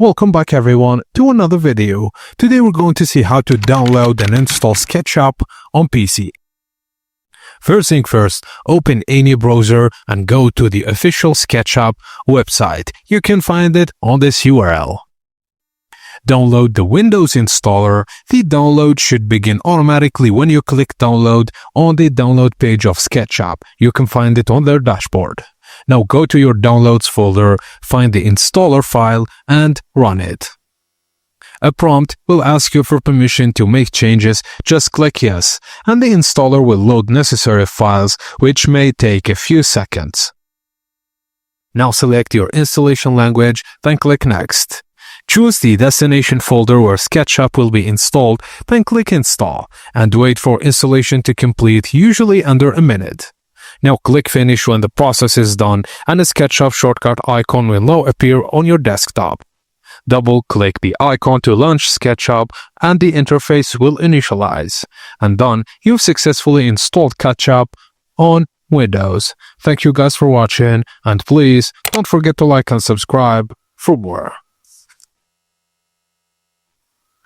Welcome back everyone to another video. Today we're going to see how to download and install SketchUp on PC. First thing first, open any browser and go to the official SketchUp website. You can find it on this URL. Download the Windows installer. The download should begin automatically when you click download on the download page of SketchUp. You can find it on their dashboard. Now go to your downloads folder, find the installer file and run it. A prompt will ask you for permission to make changes. Just click yes, and the installer will load necessary files, which may take a few seconds. Now select your installation language, then click next. Choose the destination folder where SketchUp will be installed, then click install, and wait for installation to complete, usually under a minute. Now click finish when the process is done, and a SketchUp shortcut icon will now appear on your desktop. Double-click the icon to launch SketchUp and the interface will initialize. And done, you've successfully installed SketchUp on Windows. Thank you guys for watching, and please don't forget to like and subscribe for more.